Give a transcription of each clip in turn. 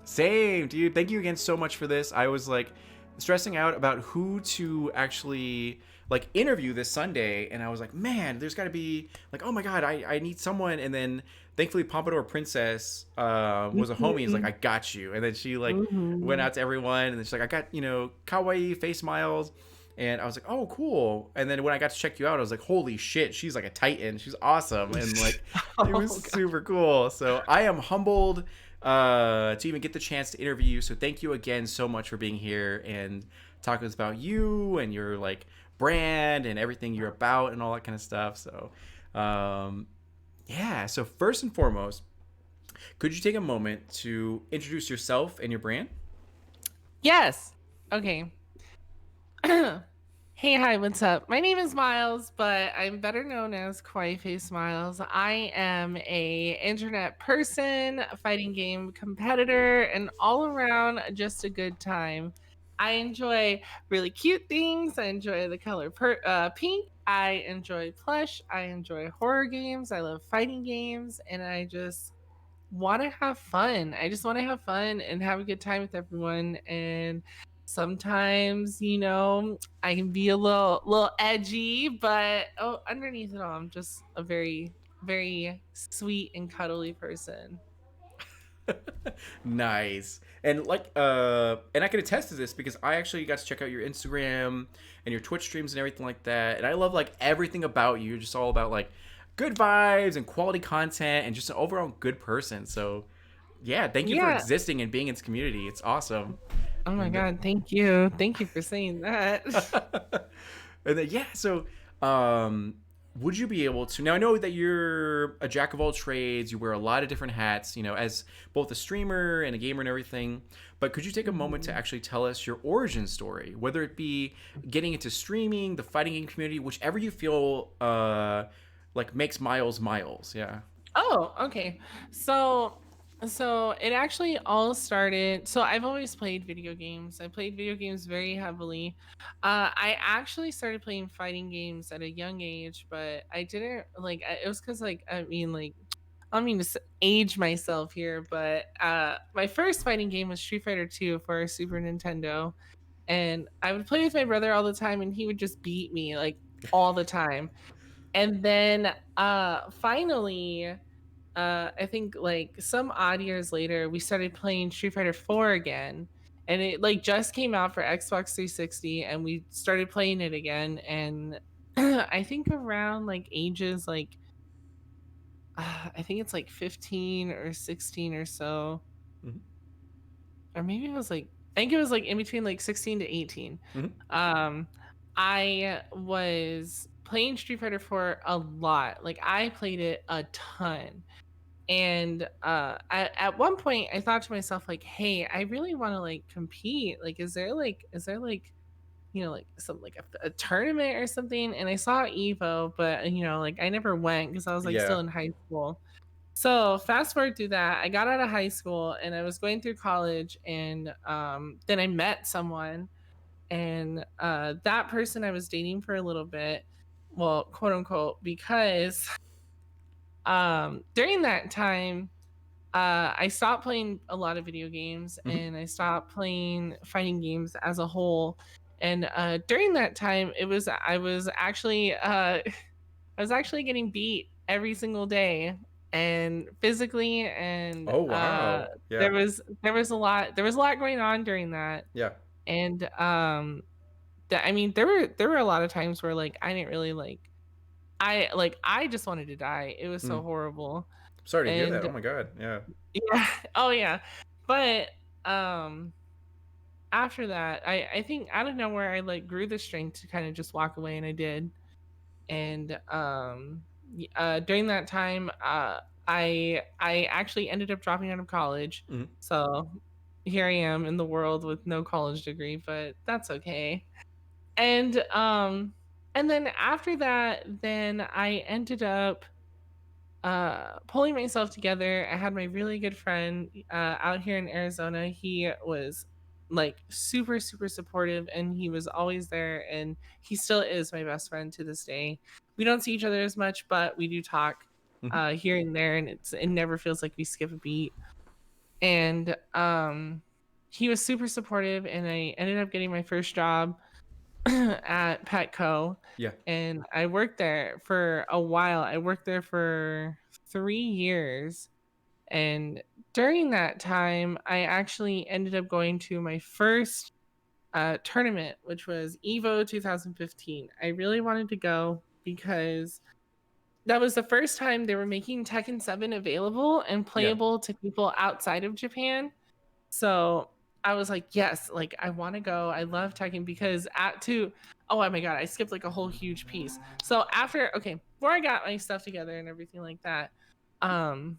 Same, dude. Thank you again so much for this. I was like stressing out about who to actually like interview this Sunday, and I was like, man, there's got to be like, oh my god, I need someone. And then thankfully, Pompadour Princess was a homie. He's like, Mhm. I got you. And then she like went Mhm. out to everyone, and then she's like, I got KawaiiFaceMiles. And I was like, oh, cool. And then when I got to check you out, I was like, holy shit, she's like a titan. She's awesome. And like, it was Oh god. super cool. So I am humbled to even get the chance to interview you. So thank you again so much for being here and talking to us about you and your like brand and everything you're about and all that kind of stuff. So, yeah. So first and foremost, could you take a moment to introduce yourself and your brand? Yes. Okay. Hey, hi, what's up? My name is Miles, but I'm better known as KawaiiFaceMiles. I am a internet person, a fighting game competitor, and all around just a good time. I enjoy really cute things. I enjoy the color pink. I enjoy plush. I enjoy horror games. I love fighting games, and I just want to have fun. I just want to have fun and have a good time with everyone. And sometimes, I can be a little edgy, but underneath it all, I'm just a very, very sweet and cuddly person. Nice. And like and I can attest to this because I actually got to check out your Instagram and your Twitch streams and everything like that. And I love like everything about you. You're just all about like good vibes and quality content and just an overall good person. So yeah, thank you for Yeah. existing and being in this community. It's awesome. Oh my And God. Thank you. Thank you for saying that. and then yeah, so um would you be able to now I know that you're a jack of all trades, you wear a lot of different hats, as both a streamer and a gamer and everything, but could you take a moment to Mhm. actually tell us your origin story, whether it be getting into streaming, the fighting game community, whichever you feel like makes miles, yeah. Oh, okay. So so it actually all started, so I've always played video games. I played video games very heavily. I actually started playing fighting games at a young age, but I didn't like it was cuz like I mean like I don't mean to age myself here, but my first fighting game was Street Fighter 2 for Super Nintendo, and I would play with my brother all the time and he would just beat me like all the time. And then finally I think like some odd years later, we started playing Street Fighter 4 again. And it like just came out for Xbox 360 and we started playing it again. And I think around like ages like I think it's like 15 or 16 or so. Hmm. Or maybe it was like I think it was like in between like 16 to 18. Hmm. Um I was playing Street Fighter 4 a lot. Like I played it a ton. And at one point I thought to myself like, hey, I really want to like compete. Like is there like like some like a tournament or something? And I saw Evo, but like I never went because I was like Yeah. still in high school. So fast forward through that, I got out of high school and I was going through college, and then I met someone, and that person I was dating for a little bit, well, quote unquote, because during that time I stopped playing a lot of video games Hmm. and I stopped playing fighting games as a whole. And during that time, I was actually I was actually getting beat every single day, and physically, and Oh wow. Yeah. there was a lot going on during that. Yeah. And that I mean there were a lot of times where like I didn't really I just wanted to die. It was so Mm. horrible. Sorry to hear that. And Oh my god. Yeah. yeah. Oh, yeah. But, um, after that, I think out of nowhere, I, like, grew the strength to kinda just walk away, and I did. And, during that time, I actually ended up dropping out of college. Hmm. So, here I am in the world with no college degree, but that's okay. And, and then after that, then I ended up pulling myself together. I had my really good friend out here in Arizona. He was like super super supportive, and he was always there, and he still is my best friend to this day. We don't see each other as much, but we do talk Hmm. here and there, and it never feels like we skip a beat. and he was super supportive, and I ended up getting my first job at Petco, Yeah. and I worked there for a while. I worked there for 3 years, and during that time, I actually ended up going to my first tournament, which was Evo 2015. I really wanted to go because that was the first time they were making Tekken 7 available and Yeah. playable to people outside of Japan. So I was like, yes, like I want to go. I love Tekken because oh my god, I skipped like a whole huge piece. So before I got my stuff together and everything like that, um,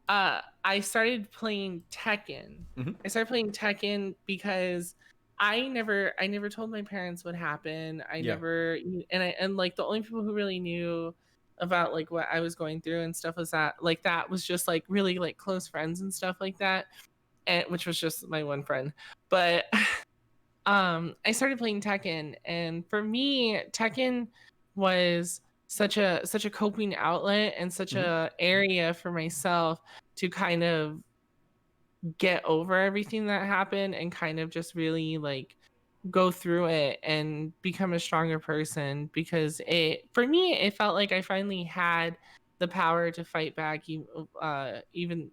I started playing Tekken. Hmm. I started playing Tekken because I never told my parents what happened. I Yeah. never and like the only people who really knew about like what I was going through and stuff was that was just like really like close friends and stuff like that, and which was just my one friend. But I started playing Tekken, and for me, Tekken was such a coping outlet and such Hmm. a area for myself to kind of get over everything that happened and kind of just really like go through it and become a stronger person, because it for me it felt like I finally had the power to fight back, even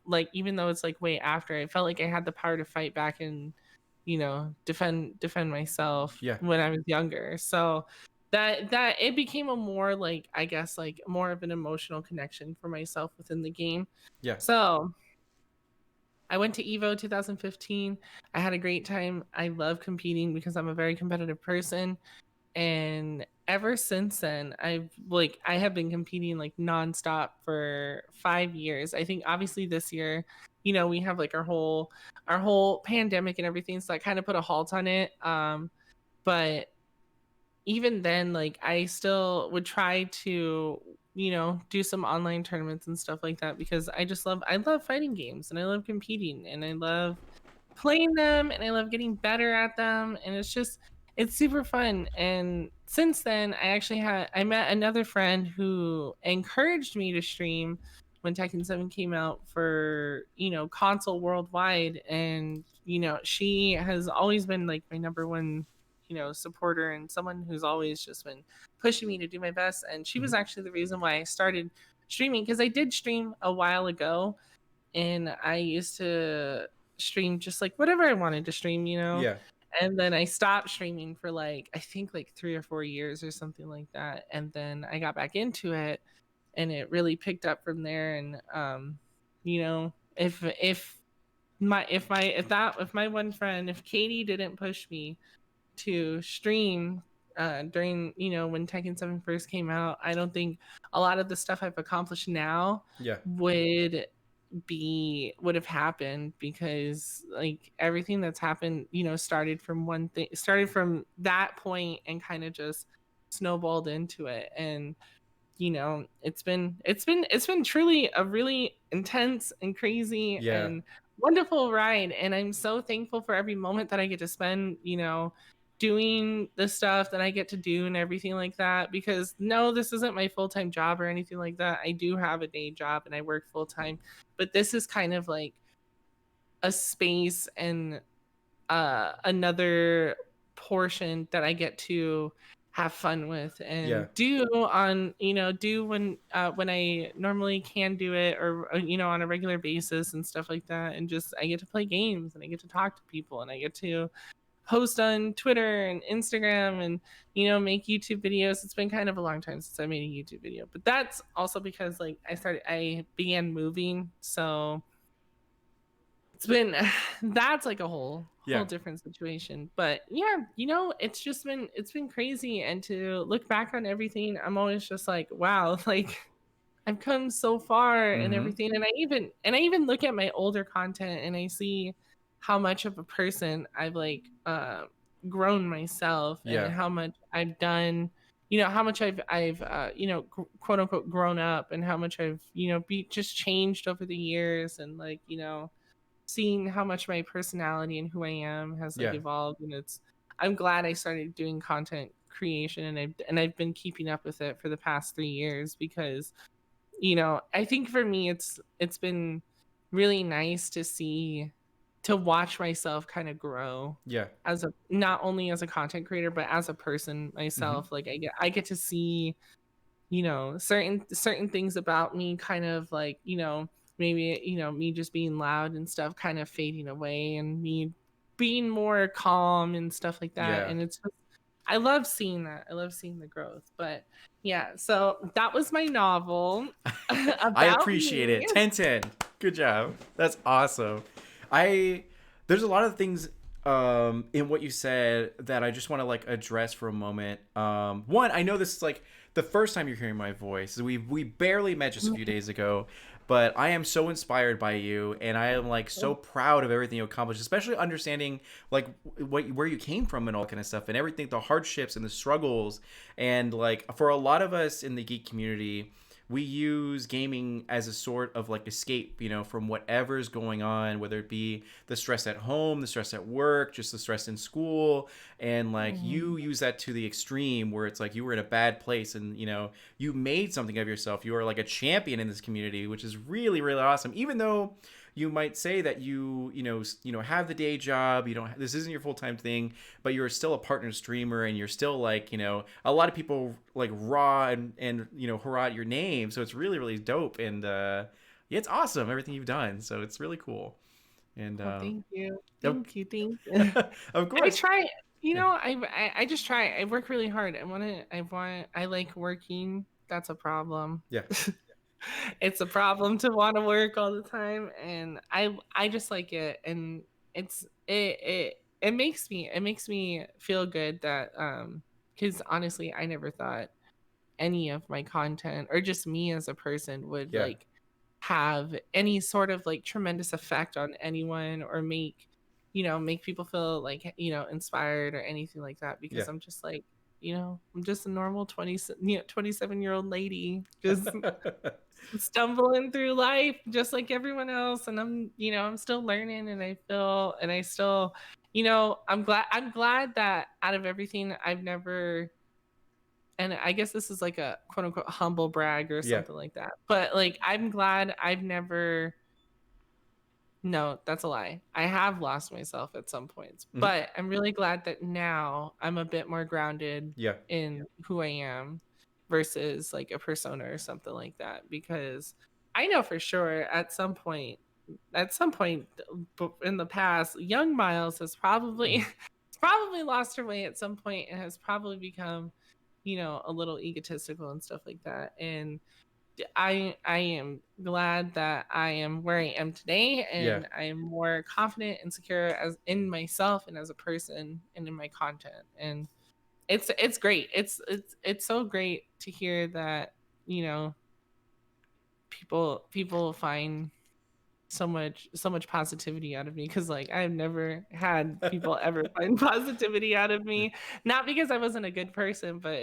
like even though it's like way after, I felt like I had the power to fight back and defend myself Yeah. when I was younger. So that it became a more like, I guess, like more of an emotional connection for myself within the game. Yeah. So I went to Evo 2015. I had a great time. I love competing because I'm a very competitive person, and ever since then I have been competing like nonstop for 5 years. I think obviously this year, we have like our whole pandemic and everything, so I kind of put a halt on it. But even then, like I still would try to do some online tournaments and stuff like that, because I love fighting games, and I love competing, and I love playing them, and I love getting better at them, and it's super fun. And since then, I met another friend who encouraged me to stream when Tekken 7 came out for, console worldwide, and she has always been like my number one, supporter, and someone who's always just been pushing me to do my best. And she Hmm. was actually the reason why I started streaming, because I did stream a while ago, and I used to stream just like whatever I wanted to stream. Yeah. And then I stopped streaming for like I think like 3 or 4 years or something like that. And then I got back into it, and it really picked up from there. And if my one friend, if Katie didn't push me to stream during when Tekken 7 first came out, I don't think a lot of the stuff I've accomplished now Yeah. would would have happened, because like everything that's happened started from that point and kind of just snowballed into it. And it's been truly a really intense and crazy Yeah. and wonderful ride, and I'm so thankful for every moment that I get to spend doing the stuff that I get to do and everything like that. Because no, this isn't my full-time job or anything like that. I do have a day job and I work full-time, but this is kind of like a space and another portion that I get to have fun with Yeah. and do when I normally can do it, or on a regular basis and stuff like that. And just I get to play games, and I get to talk to people, and I get to post on Twitter and Instagram, and make YouTube videos. It's been kind of a long time since I made a YouTube video, but that's also because like I began moving, so it's been that's like a whole Yeah. different situation. But yeah, it's been crazy, and to look back on everything, I'm always just like, wow, like I've come so far and Hmm. everything. And I even look at my older content, and I see how much of a person I've like grown myself, and Yeah. how much I've done, how much I've quote unquote grown up, and how much I've be just changed over the years. And like seeing how much my personality and who I am has like Yeah. evolved. And I'm glad I started doing content creation, and I've been keeping up with it for the past 3 years, because I think for me it's been really nice to see, to watch myself kind of grow Yeah. as a, not only as a content creator but as a person Hmm. myself. Like I get to see, certain things about me kind of like, maybe, me just being loud and stuff kind of fading away, and me being more calm and stuff like that. Yeah. And it's just, I love seeing that. I love seeing the growth. But yeah, so that was my novel I about appreciate me. it. 10/10. Good job. That's awesome. I There's a lot of things in what you said that I just want to like address for a moment. One, I know this is like the first time you're hearing my voice. We barely met just a few days ago, but I am so inspired by you, and I am like so proud of everything you accomplished, especially understanding like where you came from and all that kind of stuff, and everything, the hardships and the struggles. And like for a lot of us in the geek community, we use gaming as a sort of like escape, from whatever's going on, whether it be the stress at home, the stress at work, just the stress in school. And like you Mhm. use that to the extreme where it's like you were in a bad place, and you made something of yourself. You are like a champion in this community, which is really, really awesome. Even though you might say that you have the day job, you don't, this isn't your full-time thing, but you're still a partner streamer, and you're still like, a lot of people like raw and hurrah at your name. So it's really, really dope. And yeah, it's awesome everything you've done. So it's really cool. And Oh, thank you. of, Thank you. Thank you. of I course. try, Yeah. I just try. I work really hard. I like working. That's a problem. Yeah. It's a problem to want to work all the time, and I just like it. And it makes me feel good that, cuz honestly, I never thought any of my content, or just me as a person, would Yeah. like have any sort of like tremendous effect on anyone, or make people feel like, inspired or anything like that, Yeah. because I'm just like, I'm just a normal 27-year-old lady, just stumbling through life just like everyone else. And I'm still learning, and I still, I'm glad that out of everything I've never, and I guess this is like a quote unquote humble brag or Yeah. something like that. But like, I'm glad I've never, no, that's a lie. I have lost myself at some points, Hmm. but I'm really glad that now I'm a bit more grounded Yeah. in who I am versus like a persona or something like that. Because I know for sure at some point in the past, young Miles has probably Hmm. has probably lost her way at some point, and has probably become, a little egotistical and stuff like that. And I am glad that I am where I am today, Yeah. and I am more confident and secure as in myself and as a person and in my content. And it's great. It's so great to hear that, you know people find so much positivity out of me, because like I've never had people ever find positivity out of me, not because I wasn't a good person, but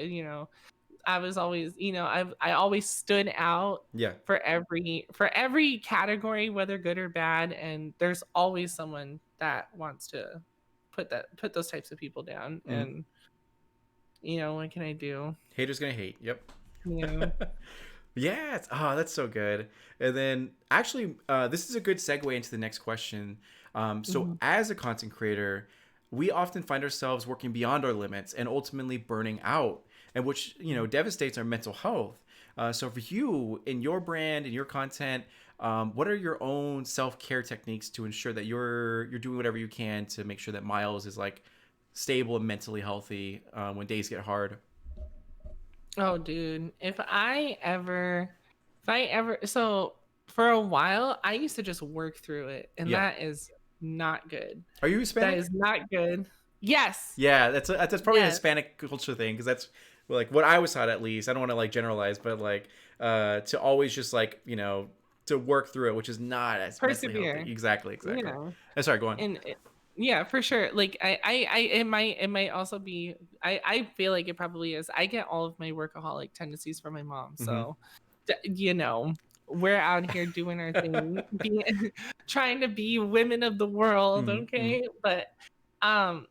I was always, I always stood out Yeah. for every category, whether good or bad, and there's always someone that wants to put those types of people down. Hmm. And what can I do? Haters gonna hate. Yep. Yeah. Yes. Oh, that's so good. And then, actually, this is a good segue into the next question. So, Mhm. as a content creator, we often find ourselves working beyond our limits and ultimately burning out, and which devastates our mental health. So, for you, in your brand, in your content, what are your own self care techniques to ensure that you're doing whatever you can to make sure that Miles is like stable and mentally healthy when days get hard? Oh, dude, so for a while, I used to just work through it, and Yeah. that is not good. Are you That Hispanic? is not good. Yes. Yeah, that's probably a Yes. Hispanic culture thing, because that's like what I was taught, at least. I don't want to like generalize, but like to always just like to work through it, which is not as mentally healthy. Persevere. Exactly, You exactly. know. Sorry, go on. Yeah, for sure. Like it might also be, I feel like it probably is. I get all of my workaholic tendencies from my mom. Hmm. So we're out here doing our thing, being trying to be women of the world, Hmm. okay? But um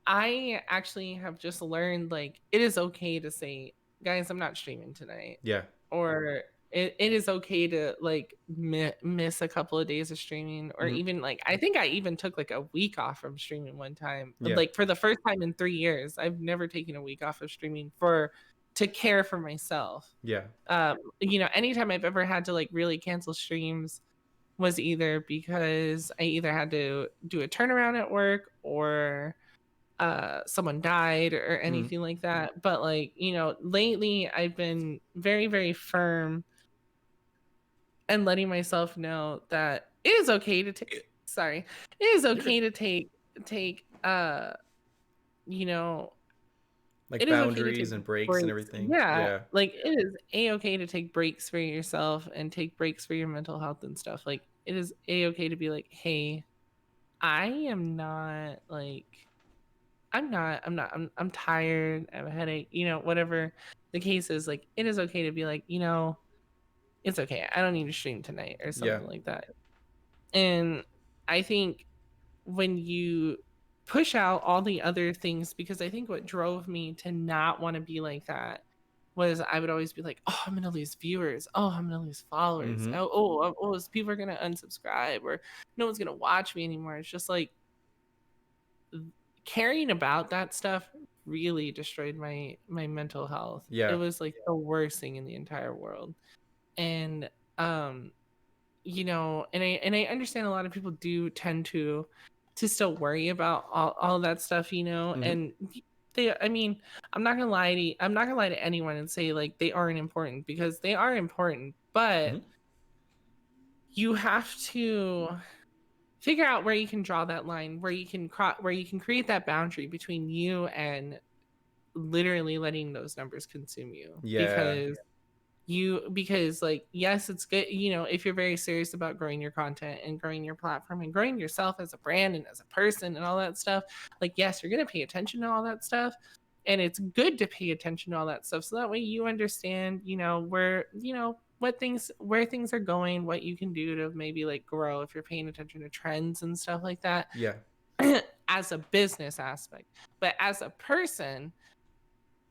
I actually have just learned, like, it is okay to say, guys, I'm not streaming tonight. Yeah. Or it is okay to like miss a couple of days of streaming, or Hmm. even like I think I even took like a week off from streaming one time, Yeah. like for the first time in 3 years. I've never taken a week off of streaming for to care for myself. Yeah. Anytime I've ever had to like really cancel streams was either because I either had to do a turnaround at work, or someone died or Hmm. anything like that. But like, lately I've been very, very firm and letting myself know that it is okay to take sorry, it is You're good. okay to take you know Like it is okay to boundaries take and breaks and breaks. everything. Yeah, Yeah. like it is a-okay to take breaks for yourself and take breaks for your mental health and stuff. Like it is a-okay to be like, hey, I am not like I'm tired, I have a headache, whatever the case is. Like it is okay to be like, it's okay. I don't need to stream tonight or Yeah. something like that. And I think when you push out all the other things, because I think what drove me to not want to be like that was I would always be like, oh, I'm gonna lose viewers. Oh, I'm gonna lose followers. Hmm. People are gonna unsubscribe, or no one's gonna watch me anymore. It's just like caring about that stuff really destroyed my mental health. It Yeah. was like the worst thing in the entire world. And and I understand a lot of people do tend to still worry about all that stuff, Hmm. and I mean, I'm not gonna lie to anyone and say like they aren't important, because they are important, but Hmm. you have to figure out where you can draw that line, where you can create that boundary between you and literally letting those numbers consume you. Yeah. Because like, yes, it's good, if you're very serious about growing your content and growing your platform and growing yourself as a brand and as a person and all that stuff. Like, yes, you're going to pay attention to all that stuff, and it's good to pay attention to all that stuff, so that way you understand, where things are going, what you can do to maybe like grow if you're paying attention to trends and stuff like that. Yeah. As a business aspect. But as a person,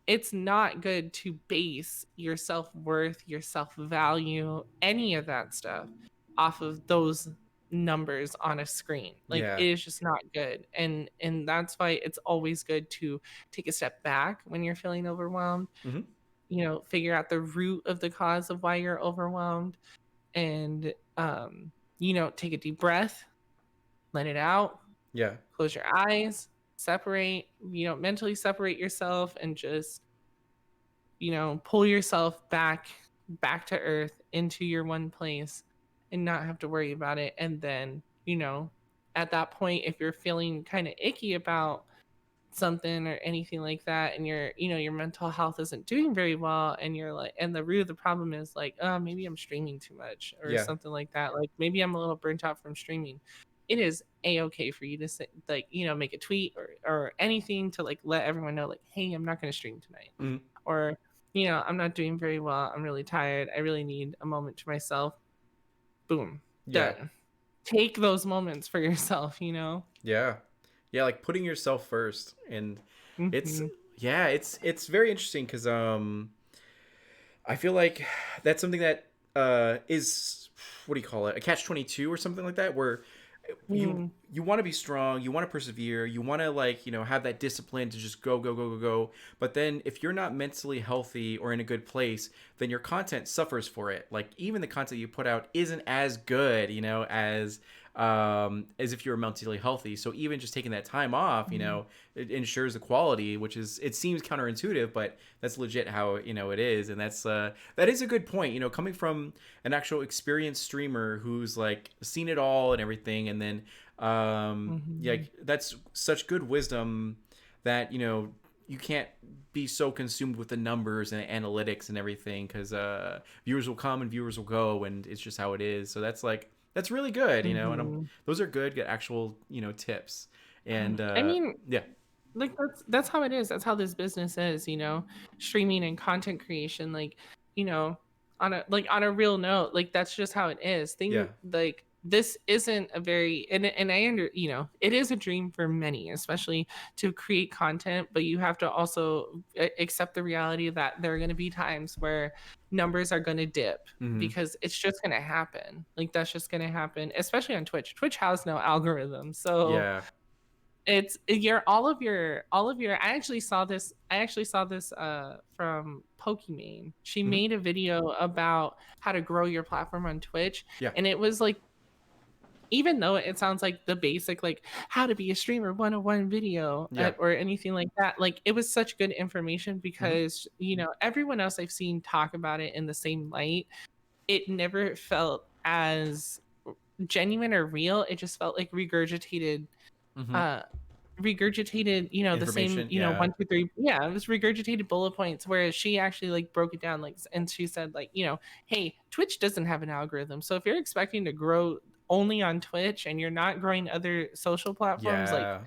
it's not good to base your self-worth, your self-value, any of that stuff off of those numbers on a screen. Like Yeah. it is just not good. And that's why it's always good to take a step back when you're feeling overwhelmed, Hmm. figure out the root of the cause of why you're overwhelmed, and take a deep breath, let it out, Yeah. close your eyes, separate, mentally separate yourself, and just pull yourself back to earth, into your one place, and not have to worry about it. And then, at that point, if you're feeling kind of icky about something or anything like that, and your mental health isn't doing very well, and you're like, and the root of the problem is like, oh, maybe I'm streaming too much or Yeah. something like that, like maybe I'm a little burnt out from streaming. It is a-okay for you to say, like, make a tweet or anything to like let everyone know, like, hey, I'm not going to stream tonight, Hmm. or I'm not doing very well, I'm really tired, I really need a moment to myself. Boom, Yeah. done. Take those moments for yourself. Yeah. Yeah. Like putting yourself first, and it's Hmm. yeah, it's very interesting because I feel like that's something that is, what do you call it, a catch 22 or something like that, where you Mm. you want to be strong, you want to persevere, you want to, like, have that discipline to just go go go go go. But then if you're not mentally healthy or in a good place, then your content suffers for it. Like even the content you put out isn't as good, as if you were mentally healthy. So even just taking that time off, Mm. it ensures the quality, which is, it seems counterintuitive, but that's legit how it is. And that is a good point, coming from an actual experienced streamer who's like seen it all and everything. And then yeah, Mhm. that's such good wisdom that you can't be so consumed with the numbers and analytics and everything, because viewers will come and viewers will go, and it's just how it is. So that's really good, and Mhm. those are good actual tips. And I mean, yeah. like that's how it is. That's how this business is, streaming and content creation. Like, you know, on a real note, like that's just how it is. Yeah. Thing like this isn't a very, and I under, it is a dream for many, especially to create content, but you have to also accept the reality that there are going to be times where numbers are going to dip, Hmm. because it's just going to happen. Like that's just going to happen, especially on Twitch. Twitch has no algorithm. So Yeah. it's your all of your I actually saw this from Pokimane. She Hmm. made a video about how to grow your platform on Twitch, Yeah. and it was like, even though it sounds like the basic, like how to be a streamer 101 video Yeah. or anything like that, like it was such good information, Hmm. because everyone else I've seen talk about it in the same light, it never felt as genuine or real. It just felt like Hmm. uh the same, Information. Yeah. 1 2 3, yeah, it was regurgitated bullet points, whereas she actually like broke it down, like, and she said, like, hey, Twitch doesn't have an algorithm, so if you're expecting to grow only on Twitch and you're not growing other social platforms, like, Yeah.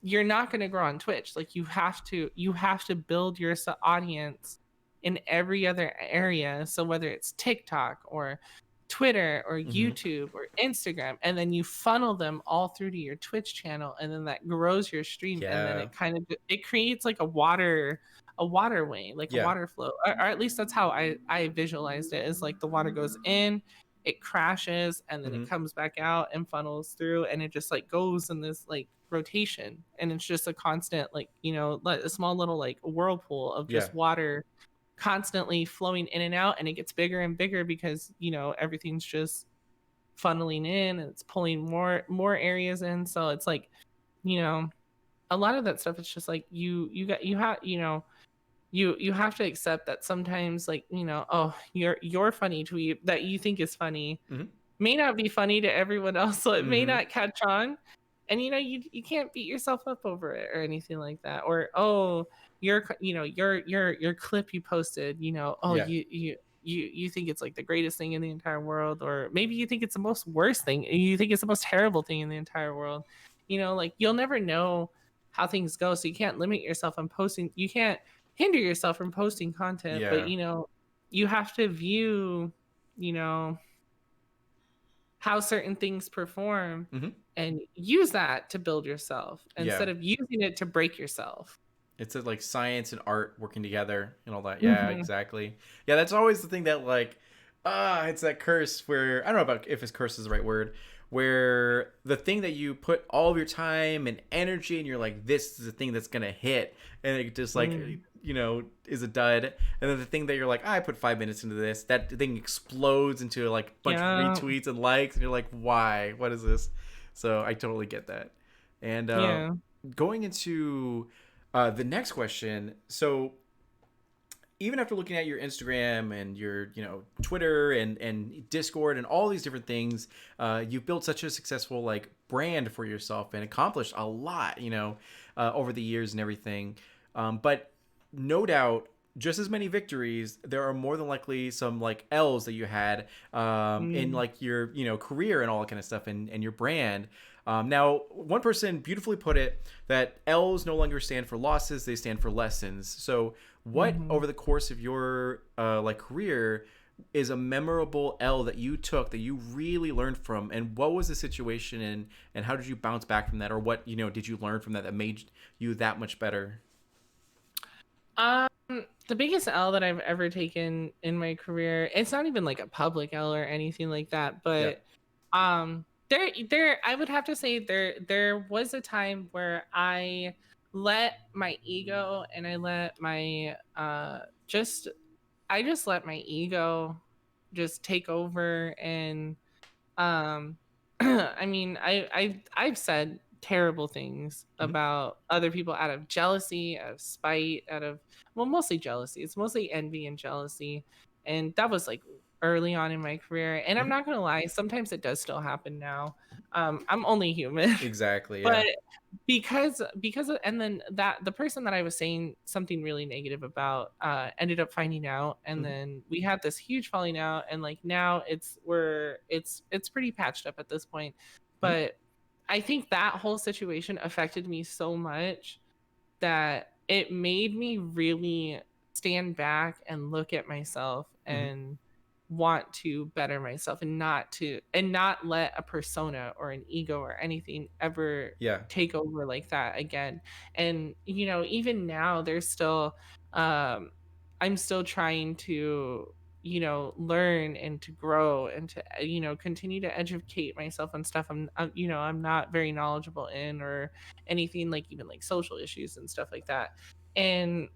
you're not going to grow on Twitch. Like you have to build your audience in every other area. So whether it's TikTok or Twitter or Hmm. YouTube or Instagram, and then you funnel them all through to your Twitch channel, and then that grows your stream, and then Yeah. it creates like a waterway, like a Yeah. water flow, or at least that's how I visualized it. Is like the water goes in, it crashes, and then it Hmm. comes back out and funnels through, and it just like goes in this like rotation, and it's just a constant, like, like a small little like whirlpool of Yeah. just water constantly flowing in and out, and it gets bigger and bigger because everything's just funneling in, and it's pulling more areas in. So it's like, you know a lot of that stuff, it's just like you got you have you have to accept that sometimes, like, oh, your funny tweet that you think is funny Hmm. may not be funny to everyone else, so it may Hmm. not catch on. And you can't beat yourself up over it or anything like that. Or, oh, your clip you posted, oh, Yeah. you think it's like the greatest thing in the entire world, or maybe you think it's the most worst thing, you think it's the most terrible thing in the entire world. Like, you'll never know how things go, so you can't limit yourself on posting. You can't hinder yourself from posting content, but Yeah. you have to view, you know how certain things perform, Hmm. and use that to build yourself Yeah. instead of using it to break yourself. It's like science and art working together and all that. Yeah, Hmm. exactly. Yeah, that's always the thing that like, it's that curse where I don't know about if it's curse is the right word, where the thing that you put all of your time and energy and you're like, this is the thing that's gonna hit, and it just like, Mm. is a dud, and then the thing that you're like, I put 5 minutes into this, that thing explodes into like a bunch of Yeah, retweets and likes, and you're like, why? What is this? So I totally get that. And yeah. going into the next question. So even after looking at your Instagram and your Twitter and Discord and all these different things, you've built such a successful like brand for yourself and accomplished a lot, over the years and everything. But no doubt, just as many victories, there are more than likely some like L's that you had in Mm. like your career and all that kind of stuff and your brand. Now, one person beautifully put it that L's no longer stand for losses; they stand for lessons. So, what Mhm. over the course of your like career is a memorable L that you took that you really learned from, and what was the situation, and how did you bounce back from that, or what did you learn from that that made you that much better? Um, the biggest L that I've ever taken in my career, it's not even like a public L or anything like that, Yeah. but I would have to say there was a time where I let my ego, and I let my just let my ego just take over. And I mean, I've said terrible things Hmm. about other people out of jealousy, out of spite, out of, well, mostly jealousy. It's mostly envy and jealousy. And that was like early on in my career. And I'm Hmm. not gonna lie, sometimes it does still happen now. I'm only human. Exactly. But Yeah. and then that the person that I was saying something really negative about ended up finding out, and Hmm. then we had this huge falling out, and like now it's pretty patched up at this point. Hmm. But I think that whole situation affected me so much that it made me really stand back and look at myself, Hmm. and want to better myself and not let a persona or an ego or anything ever Yeah. take over like that again. And even now there's still um I'm still trying to learn and to grow and to continue to educate myself on stuff I'm not very knowledgeable in, or anything like even like social issues and stuff like that. And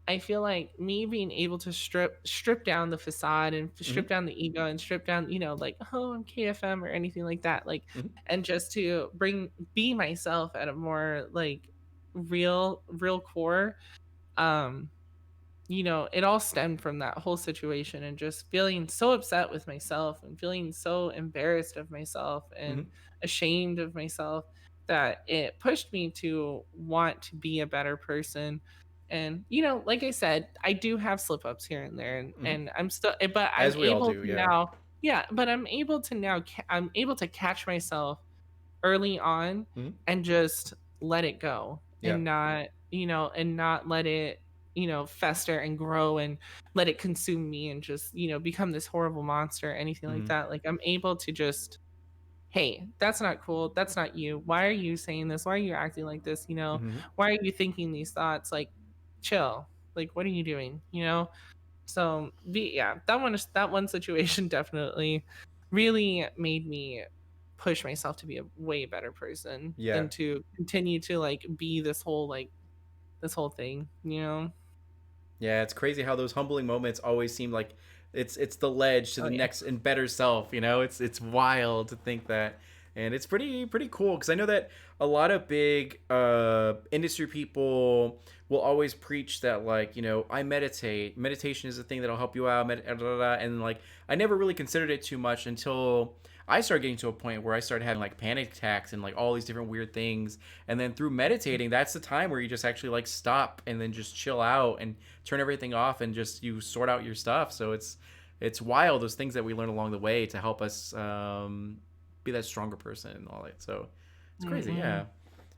I feel like me being able to strip down the facade and strip Hmm. down the ego and strip down, like, oh, I'm KFM or anything like that, like, Hmm. and just to be myself at a more like real core. Um, it all stemmed from that whole situation and just feeling so upset with myself and feeling so embarrassed of myself and Hmm. ashamed of myself that it pushed me to want to be a better person. And like I said, I do have slip ups here and there, and, Hmm. and I'm still, but I'm As we all able do. to Yeah. now, yeah, but I'm able to catch myself early on Hmm. and just let it go Yeah. and not let it, fester and grow and let it consume me and just, become this horrible monster or anything like Hmm. that. Like, I'm able to just, hey, that's not cool. That's not you. Why are you saying this? Why are you acting like this? Hmm. Why are you thinking these thoughts? Like, chill. Like, what are you doing? So yeah, that one situation definitely really made me push myself to be a way better person Yeah. and to continue to like be this whole thing. Yeah, it's crazy how those humbling moments always seem like it's the ledge to Oh the yeah. next and better self. It's wild to think that, and it's pretty cool because I know that a lot of big industry people will always preach that, like, I meditate. Meditation is a thing that'll help you out. And like I never really considered it too much until I started getting to a point where I started having like panic attacks and like all these different weird things. And then through meditating, that's the time where you just actually like stop and then just chill out and turn everything off and just you sort out your stuff. So it's wild, those things that we learn along the way to help us be that stronger person and all that. So it's crazy, Mm-mm. yeah.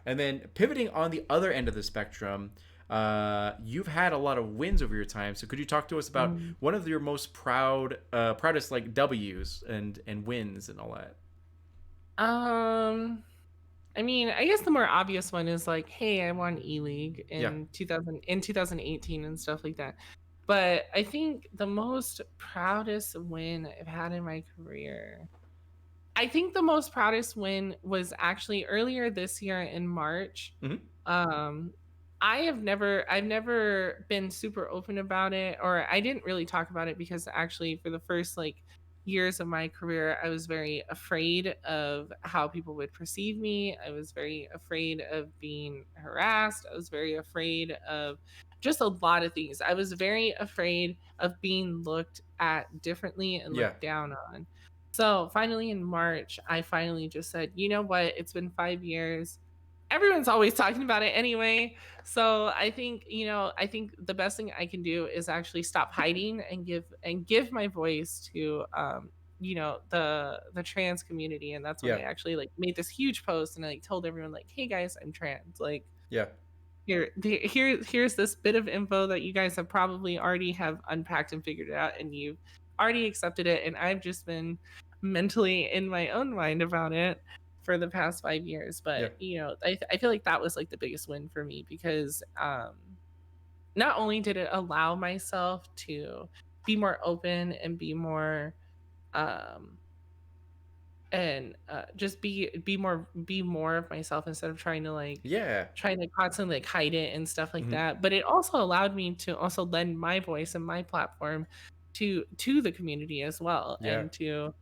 And then pivoting on the other end of the spectrum, you've had a lot of wins over your time. So could you talk to us about Mm. one of your most proudest like W's and wins and all that? Um, I mean, I guess the more obvious one is like, hey, I won E League Yeah. in 2018 and stuff like that. But I think the most proudest win I've had in my career, I think the most proudest win was actually earlier this year in March. Hmm. Um, I've never been super open about it, or I didn't really talk about it because actually for the first like years of my career, I was very afraid of how people would perceive me. I was very afraid of being harassed. I was very afraid of just a lot of things. I was very afraid of being looked at differently and Yeah. looked down on. So finally in March, I finally just said, you know what? It's been 5 years. Everyone's always talking about it anyway. So I think the best thing I can do is actually stop hiding and give my voice to the trans community. And that's when I Yeah. actually like made this huge post and I like told everyone like, hey guys, I'm trans. Like, Yeah. here's this bit of info that you guys have probably already have unpacked and figured it out, and you've already accepted it, and I've just been mentally in my own mind about it for the past 5 years. Yeah. But I feel like that was like the biggest win for me because not only did it allow myself to be more open and be more um just be more of myself instead of Yeah. trying to constantly like hide it and stuff like Hmm. that. But it also allowed me to also lend my voice and my platform to the community as well, Yeah. and to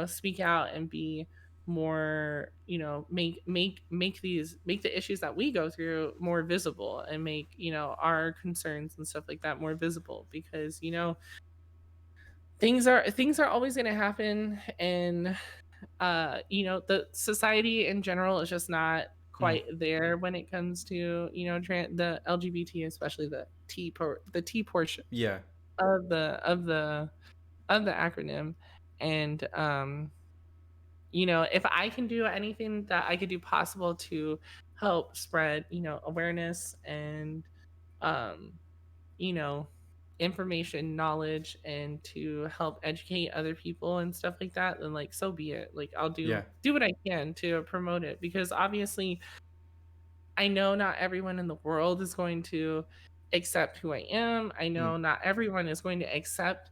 speak out and be more, make the issues that we go through more visible, and make our concerns and stuff like that more visible, because things are always going to happen. And the society in general is just not Hmm. quite there when it comes to the LGBT, especially the T portion Yeah. of the acronym. And if I can do anything that I could do possible to help spread awareness and um you know information, knowledge, and to help educate other people and stuff like that, then like so be it. Like I'll Yeah. do what I can to promote it because obviously I know not everyone in the world is going to accept who I am. I Mm. know not everyone is going to accept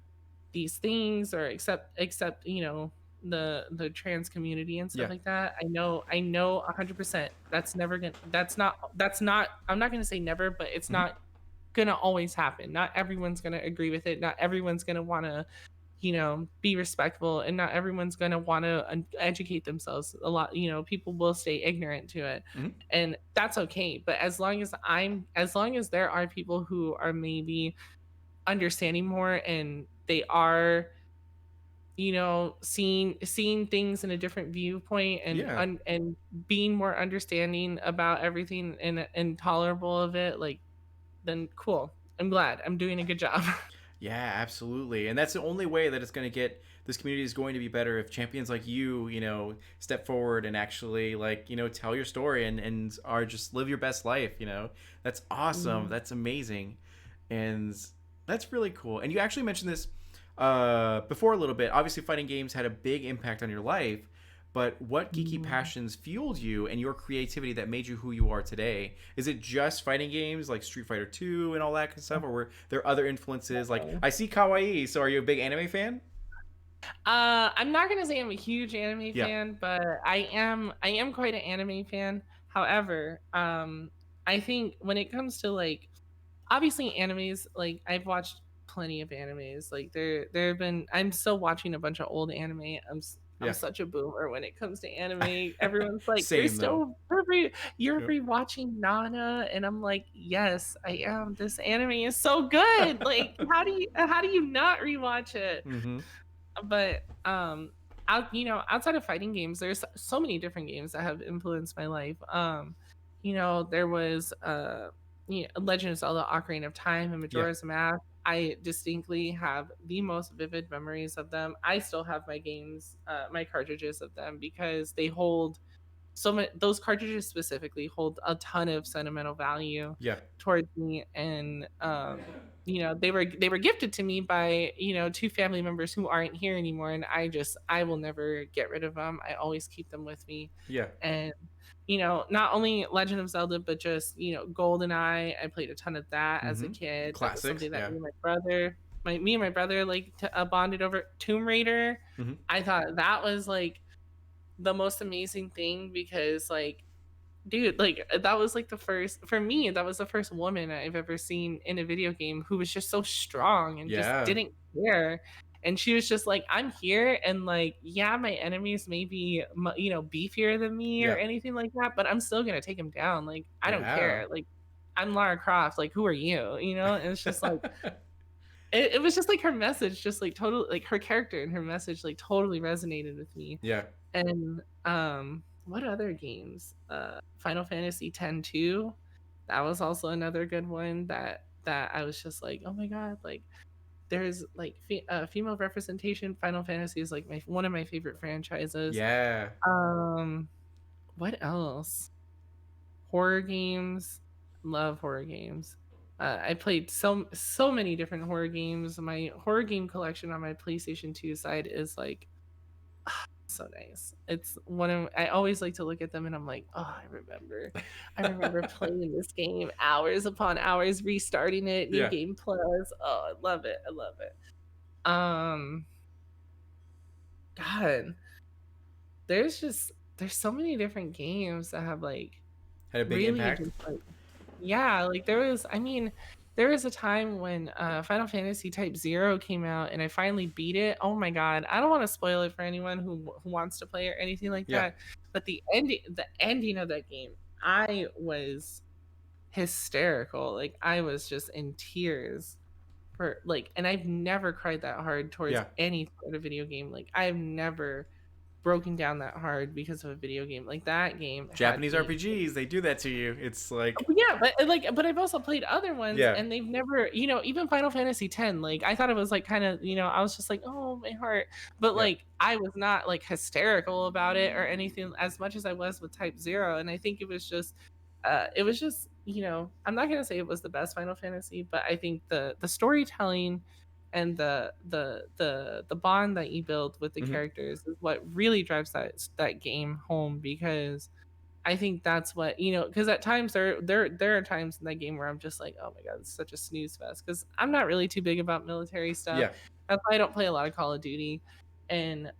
these things or accept, you know, the trans community and stuff Yeah. like that. I know 100% that's not I'm not going to say never, but it's Mhm. not going to always happen. Not everyone's going to agree with it. Not everyone's going to want to, you know, be respectful, and not everyone's going to want to educate themselves. A lot, you know, people will stay ignorant to it, Mhm. and that's okay. But as long as there are people who are maybe understanding more, and they are, you know, seeing things in a different viewpoint, Yeah. and being more understanding about everything and tolerable of it, like, then cool. I'm glad I'm doing a good job. Yeah, absolutely. And that's the only way that it's going to get this community is going to be better if champions like you know, step forward and actually like, tell your story and are just live your best life, you know. That's awesome. Mhm. That's amazing. And that's really cool. And you actually mentioned this before a little bit. Obviously fighting games had a big impact on your life, but what geeky Mhm. passions fueled you and your creativity that made you who you are today? Is it just fighting games like Street Fighter 2 and all that kind of stuff, or were there other influences? Like I see Kawaii, so are you a big anime fan? I'm not gonna say I'm a huge anime Yeah, fan, but I am quite an anime fan. However, I think when it comes to like obviously animes, like I've watched plenty of animes. Like there have been I'm still watching a bunch of old anime. I'm yeah. such a boomer when it comes to anime. Everyone's like, Same though. you're Yep. rewatching Nana, and I'm like, yes, I am. This anime is so good. Like, how do you not rewatch it? Mm-hmm. But outside of fighting games, there's so many different games that have influenced my life. You know, there was Legend of Zelda: Ocarina of Time and Yeah, Majora's Mask. I distinctly have the most vivid memories of them. I still have my games, my cartridges of them, because they hold so many. Those cartridges specifically hold a ton of sentimental value yeah, towards me, and you know, they were gifted to me by, you know, two family members who aren't here anymore, and I will never get rid of them. I always keep them with me. yeah. And you know, not only Legend of Zelda, but just, you know, GoldenEye. I played a ton of that as a Mm-hmm. kid. That was Classics. something that Yeah. me and my brother like bonded over. Tomb Raider. Mm-hmm. I thought that was like the most amazing thing because like, dude, like that was like the first for me, that was the first woman I've ever seen in a video game who was just so strong and just Yeah. didn't care. And she was just like, I'm here, and like, yeah, my enemies may be, you know, beefier than me or Yeah. anything like that, but I'm still gonna take them down. Like, I don't Yeah. care. Like, I'm Lara Croft. Like, who are you? You know? And it's just like, it was just like her message, just like totally, like her character and her message, like totally resonated with me. Yeah. And what other games? Final Fantasy X 2. That was also another good one that I was just like, oh my god, like there's like female representation. Final Fantasy is like my one of my favorite franchises. Yeah. Um, what else? Horror games. Love horror games. I played so many different horror games. My horror game collection on my PlayStation 2 side is like so nice. It's one of I always like to look at them and I'm like, "Oh, I remember playing this game hours upon hours, restarting it, new Yeah. game plus. Oh, I love it. I love it." Um, God, there's so many different games that have like Had a big really impact. just like yeah, like there was a time when Final Fantasy Type 0 came out and I finally beat it. Oh my god. I don't want to spoil it for anyone who wants to play or anything like Yeah. that. But the ending of that game, I was hysterical. Like I was just in tears for like, and I've never cried that hard towards Yeah. any sort of video game. Like I've never broken down that hard because of a video game. Like that game had Japanese me. RPGs, they do that to you. It's like, Yeah, but like, but I've also played other ones, yeah. and they've never, you know, even Final Fantasy X. Like, I thought it was like kind of, you know, I was just like, oh, my heart, but Yeah. like, I was not like hysterical about it or anything as much as I was with Type 0, and I think it was just, I'm not gonna say it was the best Final Fantasy, but I think the storytelling and the bond that you build with the Hmm. characters is what really drives that game home, because I think that's what, because at times there are times in that game where I'm just like, oh my god, it's such a snooze fest, because I'm not really too big about military stuff. Yeah. That's why I don't play a lot of Call of Duty, and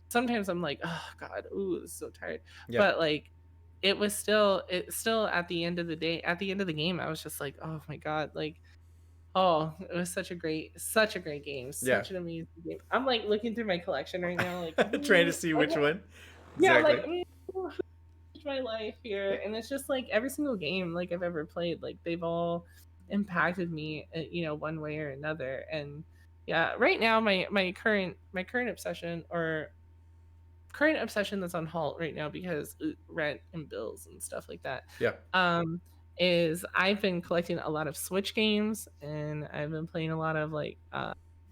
sometimes I'm like, oh god, ooh, this is so tired. Yeah. But like, it still at the end of the day, at the end of the game, I was just like, oh my god, like, oh, it was such a great game, Yeah. such an amazing game. I'm like looking through my collection right now, like, Trying to see which okay, one. yeah, I'm like, Exactly. my life here, and it's just like every single game like I've ever played, like they've all impacted me, one way or another. And yeah, right now my current obsession, or current obsession that's on halt right now because rent and bills and stuff like that, Yeah. um is I've been collecting a lot of Switch games, and I've been playing a lot of like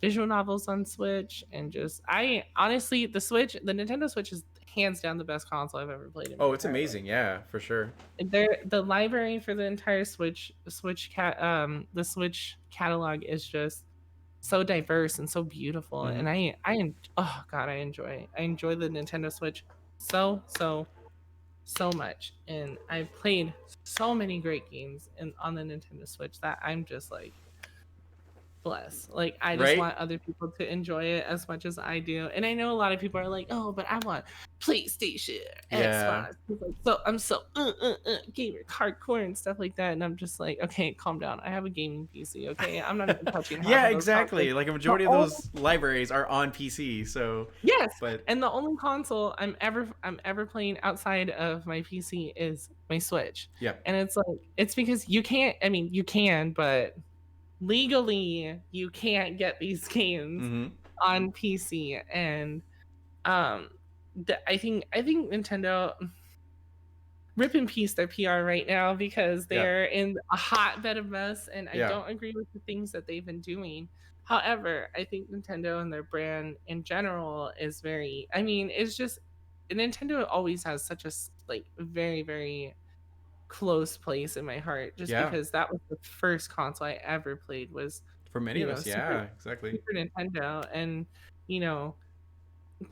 visual novels on Switch. And just, I honestly, the Nintendo Switch is hands down the best console I've ever played in my Oh, it's entire life. amazing. Yeah, for sure. The library for the entire the Switch catalog is just so diverse and so beautiful. Hmm. And oh god, I enjoy the Nintendo Switch so much. And I've played so many great games on the Nintendo Switch that I'm just like, bless. Like, I just Right? want other people to enjoy it as much as I do. And I know a lot of people are like, "Oh, but I want PlayStation, Yeah. Xbox." It's like, so I'm so gamer hardcore and stuff like that. And I'm just like, okay, calm down. I have a gaming PC. Okay, I'm not even touching half Yeah, of those consoles. exactly. Like a The majority of only those libraries are on PC. So, Yes, but and the only console I'm ever playing outside of my PC is my Switch. yeah. And it's like, it's because you can't. I mean, you can, but legally you can't get these games Hmm. on PC. And um I think Nintendo, rip in peace their PR right now, because Yeah. they're in a hotbed of mess, and I Yeah. don't agree with the things that they've been doing. However, I think Nintendo and their brand in general is very, I mean, it's just, Nintendo always has such a like very, very close place in my heart, just Yeah. because that was the first console I ever played, was For many of us, Super yeah, exactly. Super Nintendo. And you know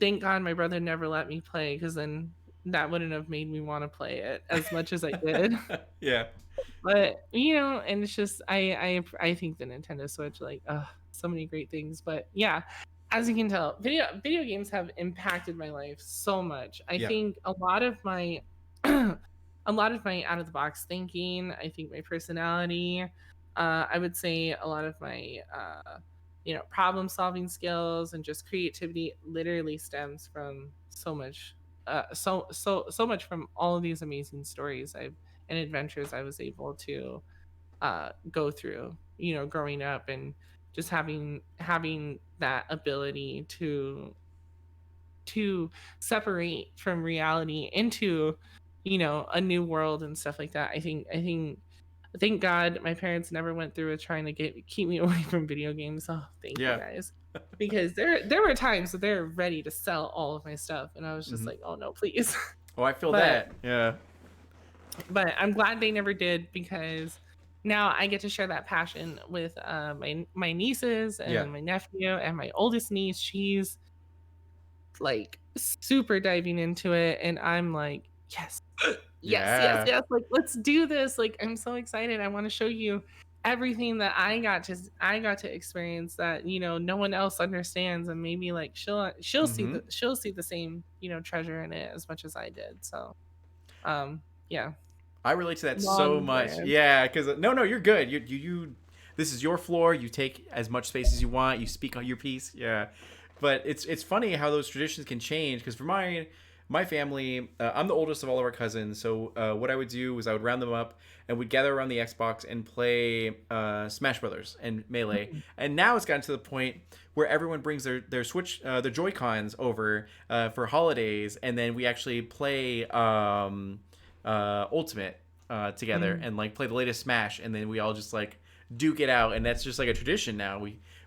thank god my brother never let me play, because then that wouldn't have made me want to play it as much as I did. Yeah. But and it's just, I think the Nintendo Switch, like, so many great things. But yeah, as you can tell, video games have impacted my life so much. I Yeah. think a lot of my a lot of my out of the box thinking, I think my personality, I would say a lot of my problem solving skills and just creativity literally stems from so much from all of these amazing stories I've and adventures I was able to go through, growing up, and just having that ability to separate from reality into, a new world and stuff like that. I think thank God my parents never went through with trying to keep me away from video games. Oh, thank you Yeah. guys. Because there were times that they're ready to sell all of my stuff, and I was just Hmm. like, oh no, please. Oh, I feel but that. Yeah. but I'm glad they never did, because now I get to share that passion with my nieces Yeah. and my nephew, and my oldest niece. She's like super diving into it, and I'm like, yes, yes, yes, Yeah. yes, like, let's do this. Like, I'm so excited. I want to show you everything that I got to experience that, no one else understands. And maybe like Hmm. she'll see the same, treasure in it as much as I did. So yeah, I relate to that so long much. rant. Yeah, because no, you're good. You. This is your floor. You take as much space as you want. You speak on your piece. Yeah, but it's funny how those traditions can change. Because for my family, I'm the oldest of all of our cousins. So what I would do was I would round them up and we'd gather around the Xbox and play Smash Brothers and Melee. And now it's gotten to the point where everyone brings their Switch, their Joy Cons over for holidays, and then we actually play. Ultimate together Mm. and like play the latest Smash, and then we all just like duke it out, and that's just like a tradition now.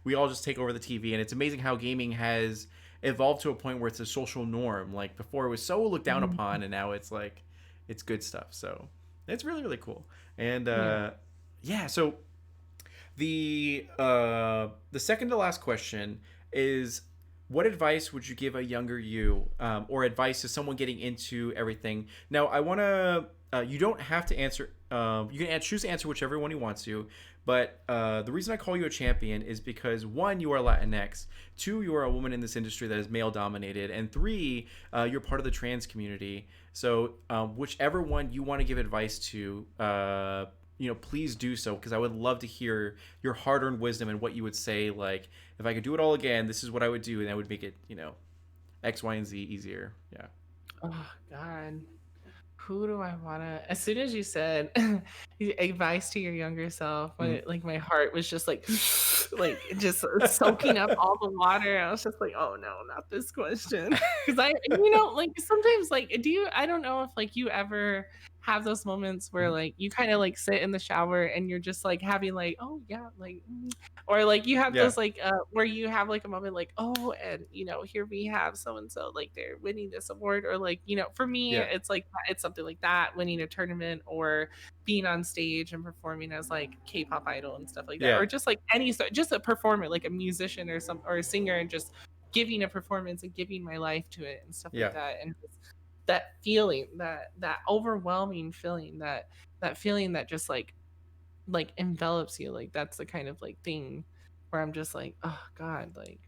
We all just take over the TV, and it's amazing how gaming has evolved to a point where it's a social norm. Like before, it was so looked down Mm. upon, and now it's like it's good stuff. So It's really really cool. And Yeah. yeah, so the second to last question is, what advice would you give a younger you, or advice to someone getting into everything? Now, I want to. You don't have to answer. You can choose to answer whichever one you want to. But the reason I call you a champion is because one, you are Latinx. Two, you are a woman in this industry that is male dominated. And three, you're part of the trans community. So whichever one you want to give advice to, please do so, because I would love to hear your hard-earned wisdom and what you would say. Like, if I could do it all again, this is what I would do, and that would make it, X, Y, and Z easier. Yeah. Oh God. Who do I wanna? As soon as you said advice to your younger self, Mm-hmm. like my heart was just like, like just soaking up all the water. I was just like, oh no, not this question. Because like sometimes, like, I don't know if like you ever have those moments where Mm-hmm. like you kind of like sit in the shower and you're just like having like, oh yeah, like, or like you have Yeah. those like where you have like a moment like, oh, and here we have so and so, like they're winning this award, or like, for me Yeah. it's like it's something like that, winning a tournament or being on stage and performing as like K-pop idol and stuff like that, Yeah. or just like any sort, just a performer, like a musician or a singer, and just giving a performance and giving my life to it and stuff like Yeah. that. And just that feeling, that overwhelming feeling, that feeling that just like envelops you, like that's the kind of like thing where I'm just like, oh God, like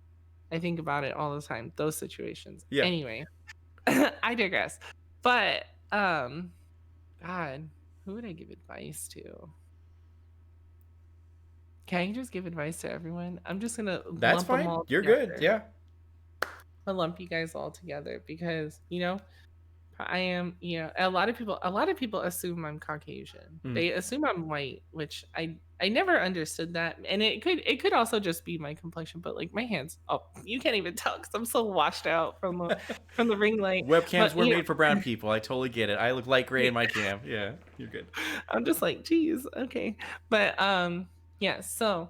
I think about it all the time, those situations. Yeah. Anyway, I digress. But God, who would I give advice to? Can I just give advice to everyone? I'm just gonna That's lump them fine. all You're good. together. Yeah. I'll lump you guys all together because I am, a lot of people assume I'm Caucasian. Mm. They assume I'm white, which I never understood that. And it could also just be my complexion, but like my hands, oh, you can't even tell because I'm so washed out from the ring light. Webcams But were made for brown people. I totally get it. I look light gray in my cam. Yeah. You're good. I'm just like, geez, okay. But yeah, so